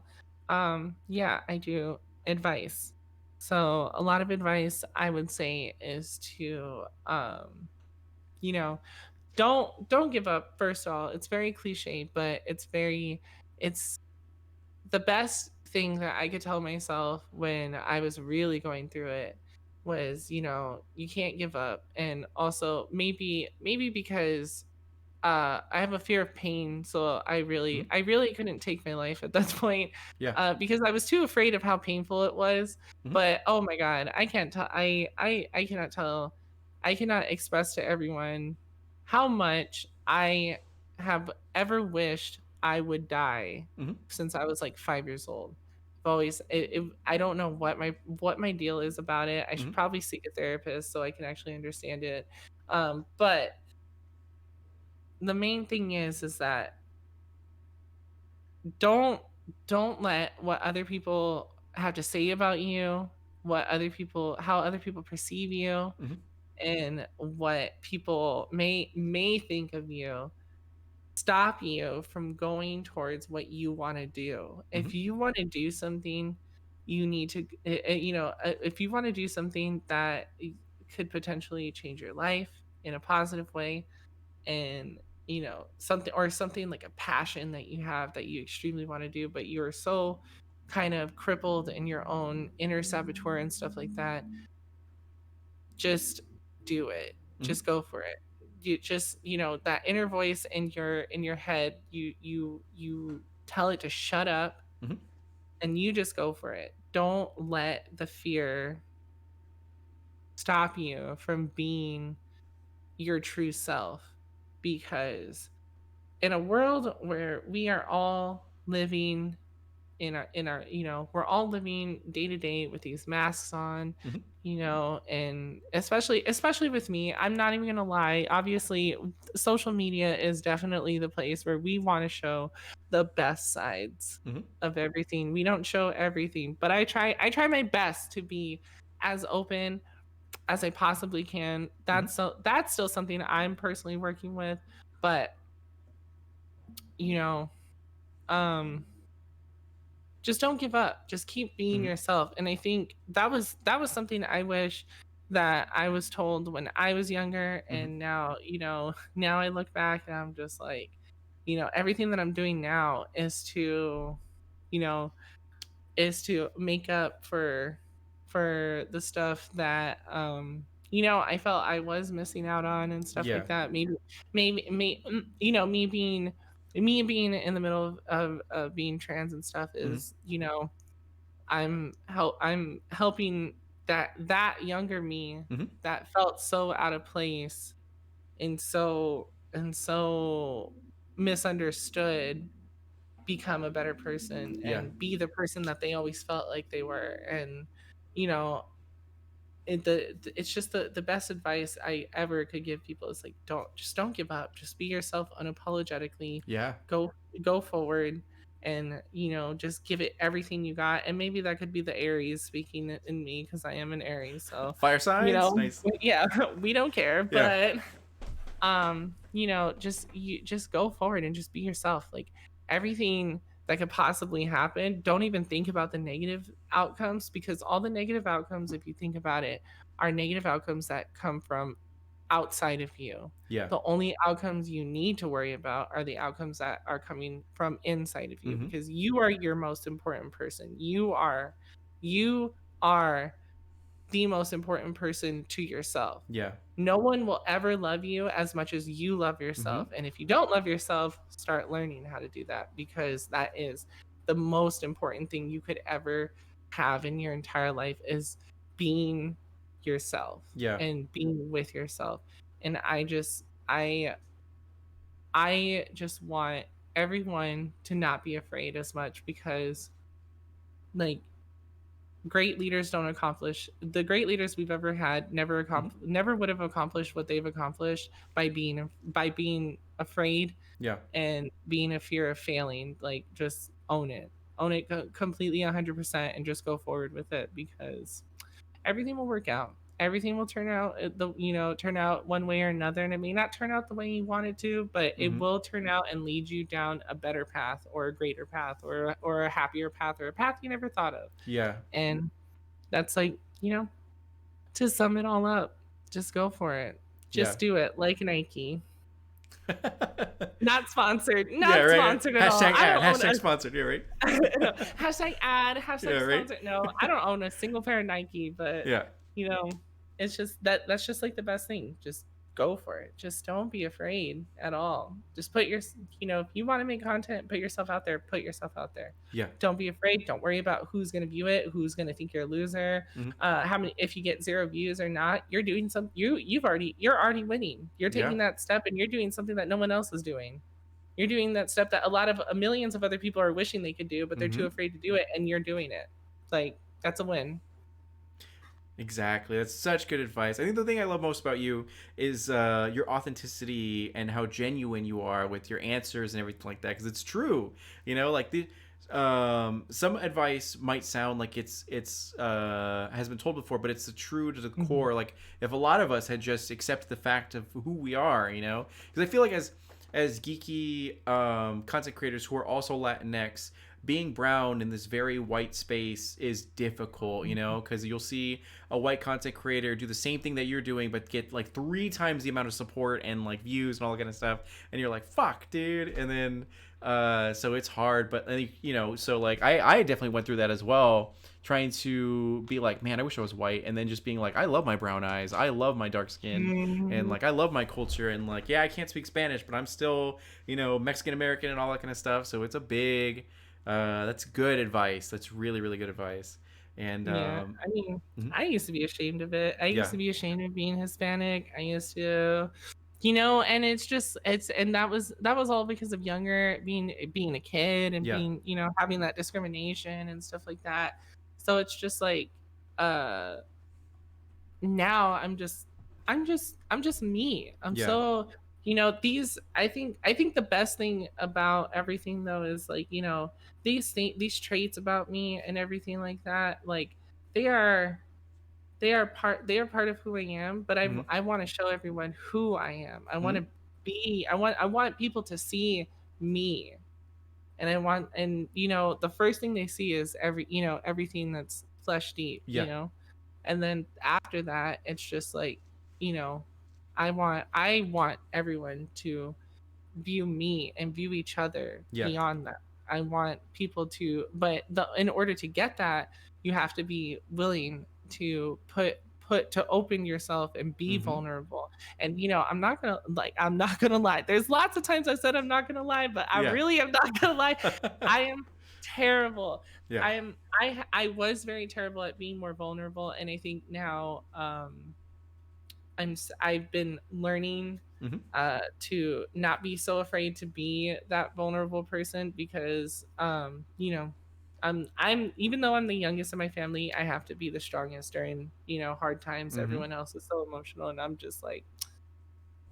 yeah, I do advice. So a lot of advice I would say is to you know, don't give up. First of all, it's very cliche, but it's the best thing that I could tell myself when I was really going through it was, you can't give up. And also maybe because I have a fear of pain, so I Mm-hmm. really I really couldn't take my life at that point, Yeah. because I was too afraid of how painful it was. Mm-hmm. But oh my God, I can't tell. I cannot tell. I cannot express to everyone how much I have ever wished I would die Mm-hmm. since I was like 5 years old. I've always I don't know what my deal is about it. I should Mm-hmm. probably seek a therapist so I can actually understand it. But the main thing is that don't don't let what other people have to say about you, how other people perceive you, Mm-hmm. and what people may think of you stop you from going towards what you want to do. Mm-hmm. If you want to do something, you need to if you want to do something that could potentially change your life in a positive way, and something like a passion that you have that you extremely want to do, but you're so kind of crippled in your own inner saboteur and stuff like that, just do it. Mm-hmm. Just go for it. You just, that inner voice in your head, you tell it to shut up, Mm-hmm. and you just go for it. Don't let the fear stop you from being your true self, because in a world where we are all living in our we're all living day to day with these masks on, Mm-hmm. and especially with me, I'm not even gonna lie, obviously social media is definitely the place where we want to show the best sides Mm-hmm. of everything. We don't show everything, but I try my best to be as open as I possibly can. Mm-hmm. That's still something I'm personally working with, but you know, um, just don't give up. Just keep being Mm-hmm. yourself. And I think that was something I wish that I was told when I was younger, Hmm. and now, now I look back and I'm just like, everything that I'm doing now you know, is to make up for the stuff that I felt I was missing out on and stuff Yeah. like that. Me being in the middle of being trans and stuff Hmm. is, I'm helping that younger me Hmm. that felt so out of place and so misunderstood become a better person Yeah. and be the person that they always felt like they were. And you know it's just the best advice I ever could give people is like, don't give up, just be yourself unapologetically. Yeah. Go forward, and just give it everything you got. And maybe that could be the Aries speaking in me, because I am an Aries. So Fire signs. Nice. yeah, we don't care. Yeah. But just go forward and just be yourself. Like, everything that could possibly happen, don't even think about the negative outcomes, because all the negative outcomes, if you think about it, are negative outcomes that come from outside of you. Yeah. The only outcomes you need to worry about are the outcomes that are coming from inside of you, Hmm. because you are your most important person. You are the most important person to yourself. Yeah. No one will ever love you as much as you love Hmm. yourself. And if you don't love yourself, start learning how to do that, because that is the most important thing you could ever have in your entire life, is being yourself Yeah. and being with yourself. And I just want everyone to not be afraid as much, because like, the great leaders we've ever had Hmm. never would have accomplished what they've accomplished by being afraid Yeah. and being a fear of failing. Like, just own it completely 100%, and just go forward with it, because everything will work out. Everything will turn out one way or another, and it may not turn out the way you want it to, but it Hmm. will turn out and lead you down a better path, or a greater path, or a happier path, or a path you never thought of. Yeah. And that's like, to sum it all up, just go for it. Yeah. Just do it, like Nike. Not sponsored. Yeah. Not Right. sponsored at all. Hashtag I ad. don't own Hashtag a sponsored. Yeah. Right. hashtag ad, Yeah. hashtag Right. sponsor. No, I don't own a single pair of Nike, but Yeah. you know, it's just that's just like the best thing. Just go for it. Just don't be afraid at all. Just if you want to make content, put yourself out there. Put yourself out there. Yeah. Don't be afraid. Don't worry about who's going to view it, who's going to think you're a loser. Hmm. How many, if you get 0 views or not, you're doing some you're already winning. You're Yeah. taking that step, and you're doing something that no one else is doing. You're doing that step that a lot of millions of other people are wishing they could do, but they're too Hmm. afraid to do it, and you're doing it. Like, that's a win. Exactly. That's such good advice. I think the thing I love most about you is your authenticity and how genuine you are with your answers and everything like that. Because it's true. Like some advice might sound like it's has been told before, but it's true to the Mhm. core. Like, if a lot of us had just accepted the fact of who we are, because I feel like as geeky content creators who are also Latinx, being brown in this very white space is difficult, Mhm. because you'll see a white content creator do the same thing that you're doing, but get like 3 times the amount of support and like views and all that kind of stuff. And you're like, fuck, dude. And then, so it's hard, but so like I definitely went through that as well, trying to be like, man, I wish I was white. And then just being like, I love my brown eyes. I love my dark skin. And Mhm. like, I love my culture. And like, yeah, I can't speak Spanish, but I'm still, Mexican American and all that kind of stuff. So it's a big, that's good advice. That's really, really good advice. And Yeah, I mean, mhm. I used to be ashamed of it. I used Yeah, to be ashamed of being Hispanic. I used to, and that was all because of being a kid, and yeah, having that discrimination and stuff like that. So it's just like, uh now I'm just me. I'm yeah. so, these I think the best thing about everything, though, is like, these traits about me and everything like that, like, they are they are part of who I am, but Hmm. I want to show everyone who I am. Hmm. I want people to see me. And the first thing they see is everything that's flesh deep, Yeah, And then after that, it's just like, you know, I want everyone to view me and view each other Yeah. beyond that. I want people to, but in order to get that, you have to be willing to to open yourself and be Mm-hmm. vulnerable. And I'm not gonna lie. There's lots of times I said I'm not gonna lie, but I Yeah. really am not gonna lie. I am terrible. Yeah. I was very terrible at being more vulnerable, and I think now I've been learning Mm-hmm. to not be so afraid to be that vulnerable person because I'm even though I'm the youngest in my family, I have to be the strongest during hard times. Mm-hmm. Everyone else is so emotional, and I'm just like,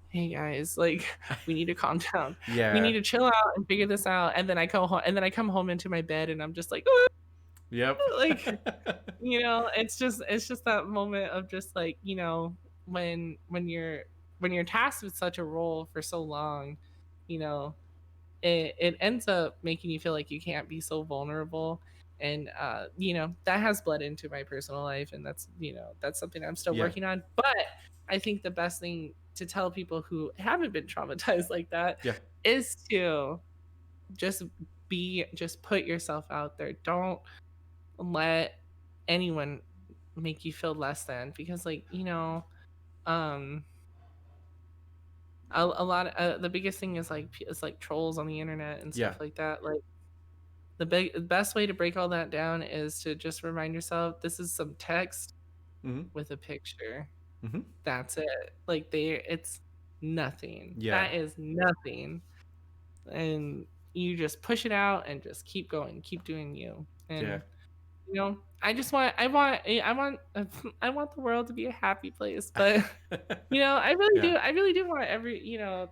hey guys, like we need to calm down. We need Yeah. to chill out and figure this out. And then I come home into my bed and I'm just like, Yep. like it's just that moment of just like when you're tasked with such a role for so long, you know it ends up making you feel like you can't be so vulnerable. And that has bled into my personal life, and that's something I'm still Yeah. working on. But I think the best thing to tell people who haven't been traumatized like that Yeah. is to just just put yourself out there. Don't let anyone make you feel less than, because um a lot of, the biggest thing is like trolls on the internet and Yeah. stuff like that. Like the best way to break all that down is to just remind yourself this is some text Mm-hmm. with a picture. Mm-hmm. That's it. Like it's nothing. Yeah. That is nothing. And you just push it out and just keep going, keep doing you. Yeah. And I want I want the world to be a happy place. But Yeah. I really do want every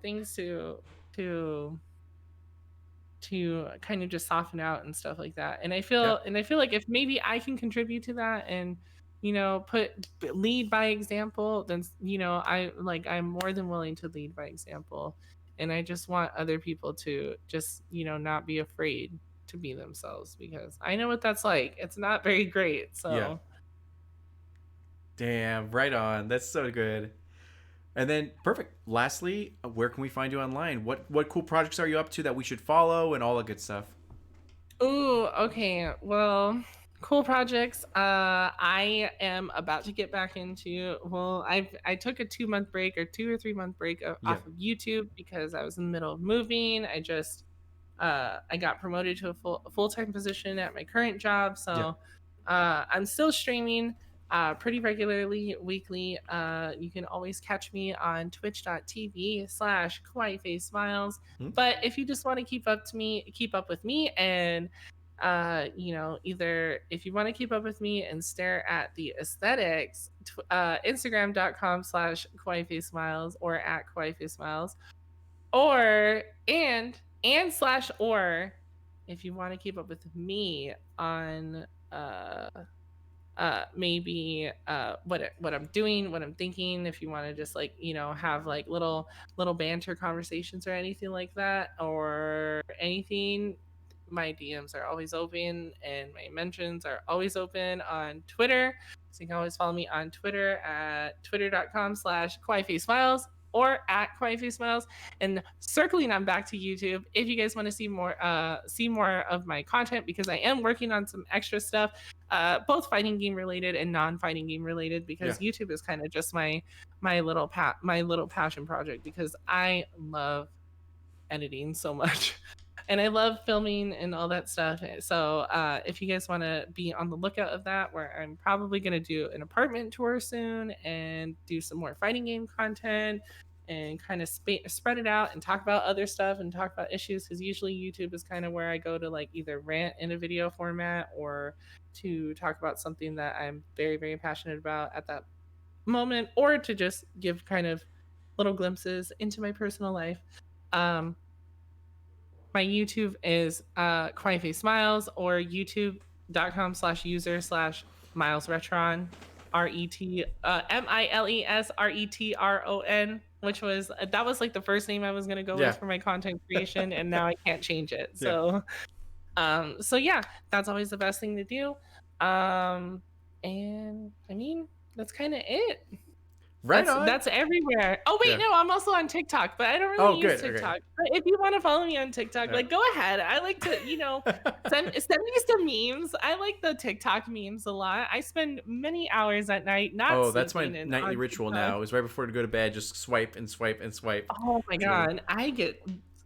things to kind of just soften out and stuff like that. And Yeah. I feel like if maybe I can contribute to that and lead by example, then I'm more than willing to lead by example. And I just want other people to just not be afraid to be themselves, because I know what that's like. It's not very great. Yeah. So Damn. Right on. That's so good. And then perfect. Lastly, where can we find you online? What cool projects are you up to that we should follow and all that good stuff? ooh, okay. Well, cool projects. I am about to get back into. Well, I took a 2 month break, or 2 or 3 month break Yeah. off of YouTube because I was in the middle of moving. I got promoted to a full-time position at my current job, Yeah. so I'm still streaming pretty regularly, weekly. You can always catch me on twitch.tv/KawaiiFaceMiles. Hmm? But if you just want to keep up with me, and either if you want to keep up with me and stare at the aesthetics, Instagram.com/KawaiiFaceMiles or at KawaiiFaceMiles, or slash or if you want to keep up with me on maybe what I'm doing, what I'm thinking, if you want to just have like little banter conversations or anything like that, or anything, my DMs are always open and my mentions are always open on Twitter. So you can always follow me on Twitter at twitter.com/KawaiiFaceMiles or at KawaiiFaceMiles. And circling on back to YouTube, if you guys want to see more of my content, because I am working on some extra stuff, both fighting game related and non-fighting game related, Yeah. because YouTube is kind of just my little passion project, because I love editing so much. And I love filming and all that stuff. So if you guys want to be on the lookout of that, where I'm probably going to do an apartment tour soon and do some more fighting game content, and kind of spread it out and talk about other stuff and talk about issues, because usually YouTube is kind of where I go to like either rant in a video format, or to talk about something that I'm very, very passionate about at that moment, or to just give kind of little glimpses into my personal life. Um, my YouTube is KawaiiFaceMiles, or youtube.com/user/MilesRetron, MilesRetron, which was that was like the first name I was gonna go Yeah. with for my content creation, and now I can't change it. Yeah. So yeah, that's always the best thing to do. Um, And I mean, that's kind of it. Right on. That's everywhere. Oh wait, Yeah. no, I'm also on TikTok, but I don't really Oh, use good. Okay. TikTok. But if you want to follow me on TikTok, Yeah. like go ahead. I like to, send me some memes. I like the TikTok memes a lot. I spend many hours at night not Oh, that's my sleeping and nightly on ritual TikTok. now. Is right before to go to bed, just swipe and swipe and swipe. Oh my So, god, I get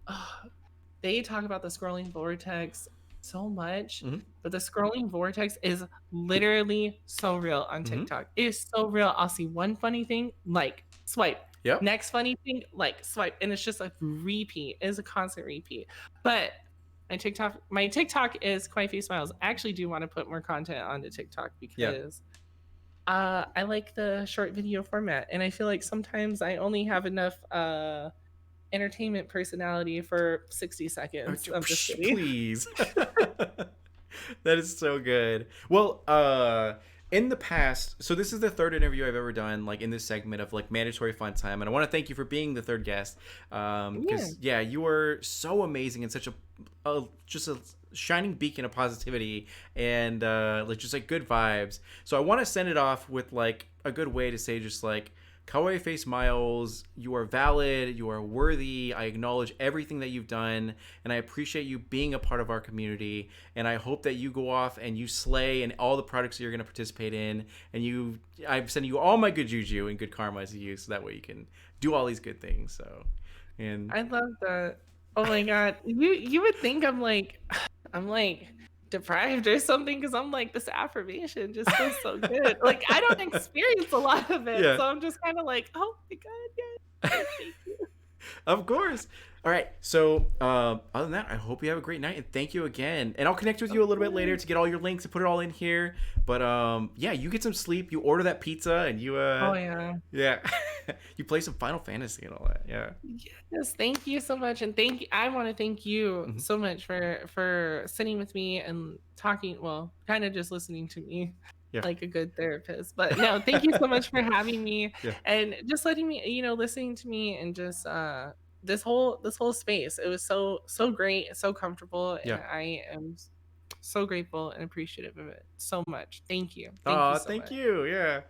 ugh, they talk about the scrolling vortex so much, mhm, but the scrolling vortex is literally so real on mhm. TikTok. It is so real. I'll see one funny thing, like, swipe. Yep. Next funny thing, like, swipe. And it's just a repeat. It is a constant repeat. But my TikTok is KawaiiFaceMiles. I actually do want to put more content onto TikTok Yeah. because I like the short video format. And I feel like sometimes I only have enough entertainment personality for 60 Oh, seconds. I'm just kidding. please. That is so good. Well, in the past, so this is the third interview I've ever done, like in this segment of like mandatory fun time, and I want to thank you for being the third guest, Yeah. because yeah, you are so amazing and such a just a shining beacon of positivity and like just like good vibes. So I want to send it off with like a good way to say just like Kawaii Face Miles, you are valid, you are worthy. I acknowledge everything that you've done, and I appreciate you being a part of our community. And I hope that you go off and you slay in all the products that you're going to participate in. And I'm sending you all my good juju and good karma to you, so that way you can do all these good things. So, and I love that. Oh my god. You would think I'm like I'm like deprived or something because I'm like this affirmation just feels so good. Like I don't experience a lot of it. yeah. So I'm just kind of like, oh my god, yes, thank you. Of course. All right. So, other than that, I hope you have a great night and thank you again. And I'll connect with Of you a little bit later course. to get all your links and put it all in here. But yeah, you get some sleep. You order that pizza and you Oh yeah. yeah, you play some Final Fantasy and all that. Yeah. Yes, thank you so much, and thank you. I want to thank you Hmm. so much for sitting with me and talking. Well, kind of just listening to me, Yeah. like a good therapist. But no, thank you so much for having me Yeah. and just letting me, listening to me and just this whole space. It was so great, so comfortable, and Yeah. I am so grateful and appreciative of it so much. Thank you Aw, so thank much. you. Yeah.